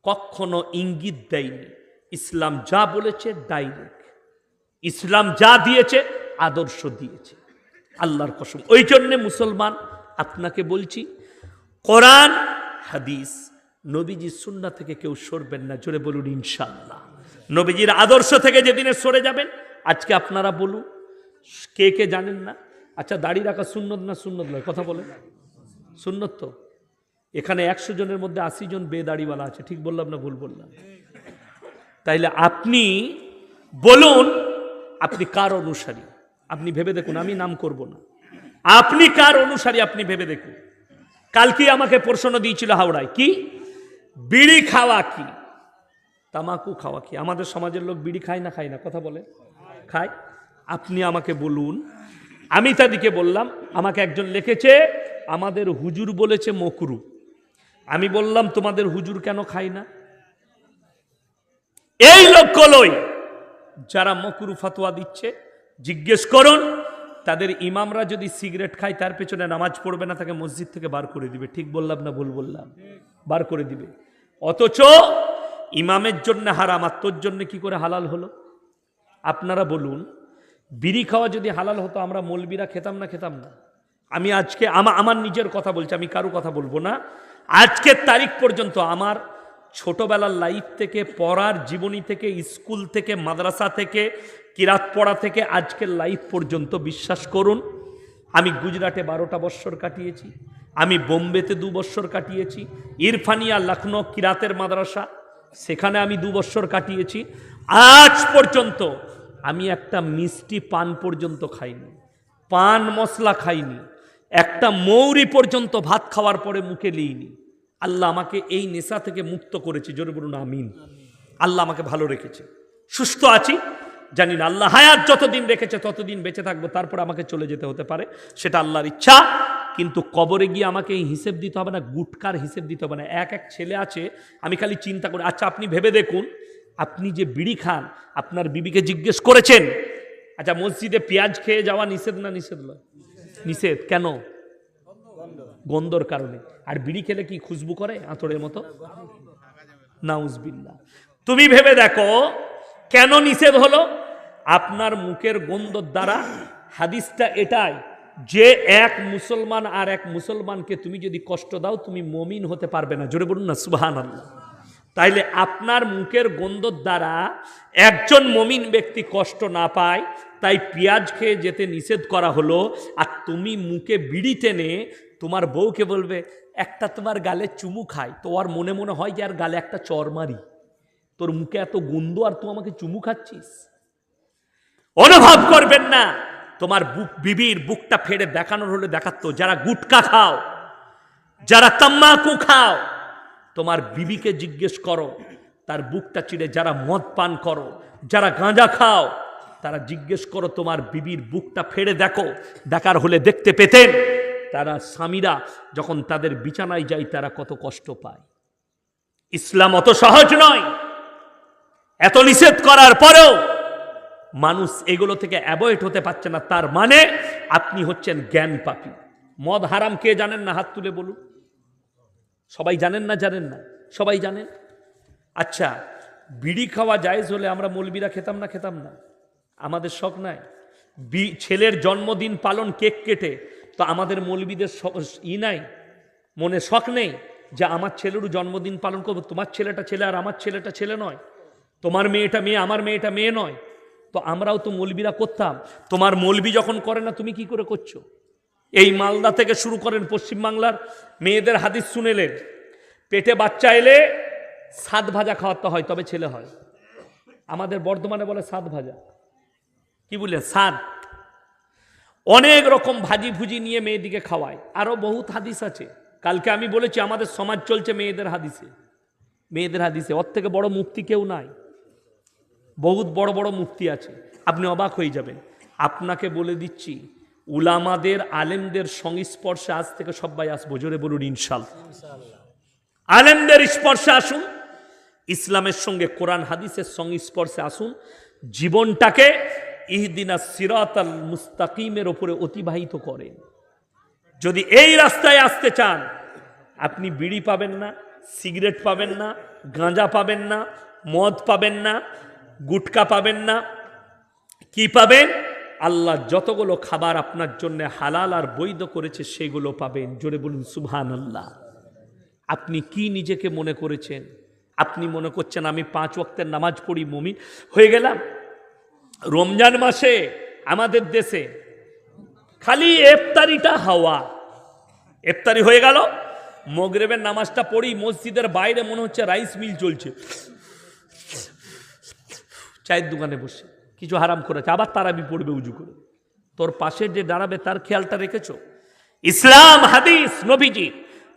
কখনো ইঙ্গিত দেয়নি। ইসলাম যা বলেছে ডাইরেক্ট, ইসলাম যা দিয়েছে আদর্শ দিয়েছে, আল্লাহর কসম। ওই জন্যে মুসলমান আপনাকে বলছি, কোরআন হাদিস নবীজির সুন্নাহ থেকে কেউ সরবেন না। জোরে বলুন ইনশাআল্লাহ। নবীজির আদর্শ থেকে যেদিনে সরে যাবেন, আজকে আপনারা বলুন কে কে জানেন না? আচ্ছা, দাড়ি রাখা সুন্নত না সুন্নত নয়? কথা বলেন। সুন্নত তো। এখানে 100 জনের মধ্যে 80 জন বেদাড়িওয়ালা আছে, ঠিক বললাম না ভুল বললাম? তাইলে আপনি বলুন আপনি কার অনুসারী? আপনি ভেবে দেখুন, আমি নাম করব না। আপনি কার অনুসারী আপনি ভেবে দেখুন। কালকে আমাকে প্রশ্ন দিয়েছিল হাওড়ায়, কি বিড়ি খাওয়া কি তামাকু খাওয়া কি? আমাদের সমাজের লোক বিড়ি খায় না খায় না? কথা বলে খায়। আপনি আমাকে বলুন। আমি তাদেরকে বললাম, আমাকে একজন লিখেছে আমাদের হুজুর বলেছে মকরু। আমি বললাম তোমাদের হুজুর কেন খায় না? এই লোকগুলোই যারা মকরু ফতোয়া দিচ্ছে, জিজ্ঞেস করুন তাদের ইমামরা যদি সিগারেট খায় তার পেছনে নামাজ পড়বে না, তাকে মসজিদ থেকে বার করে দিবে। ঠিক বললাম না ভুল বললাম? বার করে দিবে। অথচ ইমামের জন্য হারাম, আর তোর জন্য কি করে হালাল হলো? আপনারা বলুন, বিড়ি খাওয়া যদি হালাল হতো আমরা মৌলবীরা খেতাম না? খেতাম না? আমি আজকে আমার নিজের কথা বলছি, আমি কারো কথা বলবো না। আজকের তারিখ পর্যন্ত আমার ছোটবেলার লাইফ থেকে, পড়ার জীবনী থেকে, স্কুল থেকে, মাদ্রাসা থেকে, কিরাত পড়া থেকে আজকের লাইফ পর্যন্ত, বিশ্বাস করুন, আমি গুজরাটে 12টা বৎসর কাটিয়েছি, আমি বোম্বেতে 2 বৎসর কাটিয়েছি, ইরফানিয়া লখনৌ কিরাতের মাদ্রাসা সেখানে আমি 2 বৎসর কাটিয়েছি। আজ পর্যন্ত আমি একটা মিষ্টি পান পর্যন্ত খাইনি, পান মশলা খাইনি, একটা মৌরি পর্যন্ত ভাত খাওয়ার পরে মুখে লিইনি। আল্লাহ আমাকে এই নেশা থেকে মুক্ত করেছে। জোরে বলুন আমিন। আল্লাহ আমাকে ভালো রেখেছে, সুস্থ আছি। জানি না আল্লাহ হায়াত যতদিন রেখেছে ততদিন বেঁচে থাকবো, তারপর আমাকে চলে যেতে হতে পারে, সেটা আল্লাহর ইচ্ছা। কিন্তু কবরে গিয়ে আমাকে এই হিসেব দিতে হবে না, গুটকার হিসেব দিতে হবে না। এক ছেলে আছে, আমি খালি চিন্তা করি। আচ্ছা আপনি ভেবে দেখুন, আপনি যে বিড়ি খান, আপনার বিবিকে জিজ্ঞেস করেছেন? আচ্ছা, মসজিদে পেঁয়াজ খেয়ে যাওয়া নিষেধ না নিষেধ নয়? নিষেধ। কেন? গন্ধর কারণে। আর বিড়ি খেলে কি খুশবু করে আতরের মতো? নাউজবিল্লাহ। তুমি ভেবে দেখো কেন নিষেধ হলো? আপনার মুখের গন্ধর দ্বারা। হাদিসটা এটাই যে এক মুসলমান আর এক মুসলমানকে তুমি যদি কষ্ট দাও, তুমি মুমিন হতে পারবে না। জোরে বলুন না সুবহানাল্লাহ। তাইলে আপনার মুখের গন্ধর দ্বারা একজন মুমিন ব্যক্তি কষ্ট না পায়, তাই পেঁয়াজ খেয়ে যেতে নিষেধ করা হলো। আর তুমি মুখে বিড়ি টেনে তোমার বউকে বলবে একটা তোমার গালে চুমু খাই, তো আর মনে মনে হয় যে আর গালে একটা চর মারি, তোর মুখে এত গন্ধ আর তুই আমাকে চুমু খাচ্ছিস। অনুভব করবেন না? তোমার বিবির বুকটা ফেড়ে দেখানোর হলে দেখাতো। যারা গুটকা খাও, যারা তামাকু খাও, তোমার বিবিকে জিজ্ঞেস করো, তার বুকটা চিড়ে। যারা মদ পান করো, যারা গাঁজা খাও, তারা জিজ্ঞেস করো, তোমার বিবির বুকটা ফেড়ে দেখো। দেখার হলে দেখতে পেতেন তারা স্বামীরা যখন তাদের বিছানায় যায় তারা কত কষ্ট পায়। ইসলাম অত সহজ নয়। এত নিষেধ করার পরেও মানুষ এগুলো থেকে অ্যাভয়েড হতে পারছে না, তার মানে আপনি হচ্ছেন জ্ঞান পাপী। মদ হারাম কে জানেন না? হাত তুলে বলুন। সবাই জানেন না? জানেন না? সবাই জানেন। আচ্ছা, বিড়ি খাওয়া জায়েজ হলে আমরা মৌলবীরা খেতাম না? খেতাম না? আমাদের শখ নাই? ছেলের জন্মদিন পালন কেক কেটে, তো আমাদের মৌলবীদের নাই, মনে শখ নেই যে আমার ছেলেরও জন্মদিন পালন করবো? তোমার ছেলেটা ছেলে আর আমার ছেলেটা ছেলে নয়, তোমার মেয়েটা মেয়ে আমার মেয়েটা মেয়ে নয়? তো আমরাও তো মৌলবীরা করতাম। তোমার মৌলবী যখন করে না, তুমি কি করে করছো? এই মালদা থেকে শুরু করেন পশ্চিমবাংলার মেয়েদের হাদিস শুনেলেন, পেটে বাচ্চা এলে সাত ভাজা খাওয়াতে হয় তবে ছেলে হয়। আমাদের বর্ধমানে বলে সাত ভাজা, কি বললেন? সাত। অনেক রকম ভাজি ভুজি নিয়ে মেয়েদিকে খাওয়ায়। আরো বহুত হাদিস আছে। কালকে আমি বলেছি আমাদের সমাজ চলছে মেয়েদের হাদিসে, মেয়েদের হাদিসে। ওর থেকে বড় মুফতি কেউ নাই, বহুত বড় বড় মুফতি আছে, আপনি অবাক হয়ে যাবেন। আপনাকে বলে দিচ্ছি, উলামাদের আলেমদের সংস্পর্শে আজ থেকে সবাই আসবো। জোরে বলুন ইনশাআল্লাহ। আলেমদের স্পর্শে আসুন, ইসলামের সঙ্গে কোরআন হাদিসের সংস্পর্শে আসুন, জীবনটাকে ইহদিনাস সিরাতাল মুস্তাকিমের ওপরে অতিবাহিত করেন। যদি এই রাস্তায় আসতে চান, আপনি বিড়ি পাবেন না, সিগারেট পাবেন না, গাঁজা পাবেন না, মদ পাবেন না, গুটকা পাবেন না। কি পাবেন? আল্লাহ যতগুলো খাবার আপনার জন্য হালাল আর বৈধ করেছে সেগুলো পাবেন। জোরে বলুন সুবহানাল্লাহ। আপনি কি নিজেকে মনে করেছেন? আপনি মনে করছেন আমি 5 ওয়াক্তের নামাজ পড়ি, মুমিন হয়ে গেলাম? রমজান মাসে আমাদের দেশে খালি ইফতারিটা হাওয়া। ইফতারি হয়ে গেল, মাগরিবের নামাজটা পড়ি, মসজিদের বাইরে মনে হচ্ছে রাইস মিল চলছে, চায়ের দোকানে বসে কিছু হারাম করেছে, আবার তারাবি পড়বে উজু করে। তোর পাশে যে দাঁড়াবে তার খেয়ালটা রেখেছো? ইসলাম হাদিস নবীজি,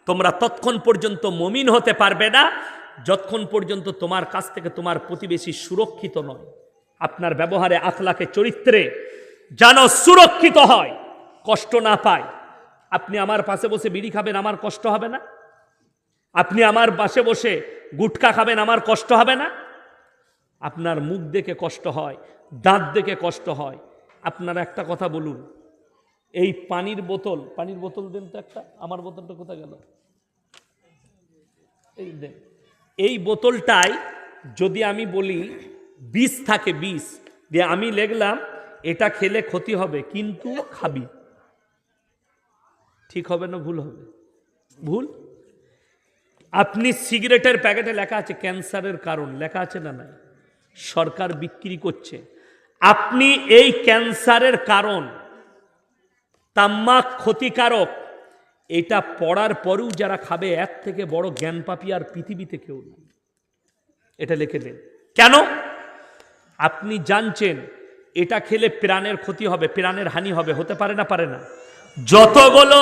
তোমরা ততক্ষণ পর্যন্ত মুমিন হতে পারবে না যতক্ষণ পর্যন্ত তোমার কাছ থেকে তোমার প্রতিবেশী সুরক্ষিত নয়। আপনার ব্যবহারে, আখলাকে, চরিত্রে যেন সুরক্ষিত হয়, কষ্ট না পায়। আপনি আমার পাশে বসে বিড়ি খাবেন, আমার কষ্ট হবে না? আপনি আমার পাশে বসে গুটকা খাবেন, আমার কষ্ট হবে না? আপনার মুখ দেখে কষ্ট হয়, দাঁত দেখে কষ্ট হয়। আপনারা একটা কথা বলুন, এই পানির বোতল দেন তো একটা, আমার বোতলটা কোথায় গেল? এই দেন। এই বোতলটায় যদি আমি বলি বিষ থাকে, বিষ দিয়ে আমি লিখলাম এটা খেলে ক্ষতি হবে, কিন্তু খাবি, ঠিক হবে না ভুল হবে? ভুল। আপনি সিগারেটের প্যাকেটে লেখা আছে ক্যান্সারের কারণ, লেখা আছে না? নাই, সরকার বিক্রি করছে। আপনি এই ক্যান্সারের কারণ, তামাক ক্ষতিকারক, এটা পড়ার পরেও যারা খাবে, এর থেকে বড় জ্ঞান পাপী আর পৃথিবীতে কেউ নেই। এটা লিখে দেন। কেন? আপনি জানছেন এটা খেলে প্রাণের ক্ষতি হবে, প্রাণের হানি হবে, হতে পারে না? পারে না? যতগুলো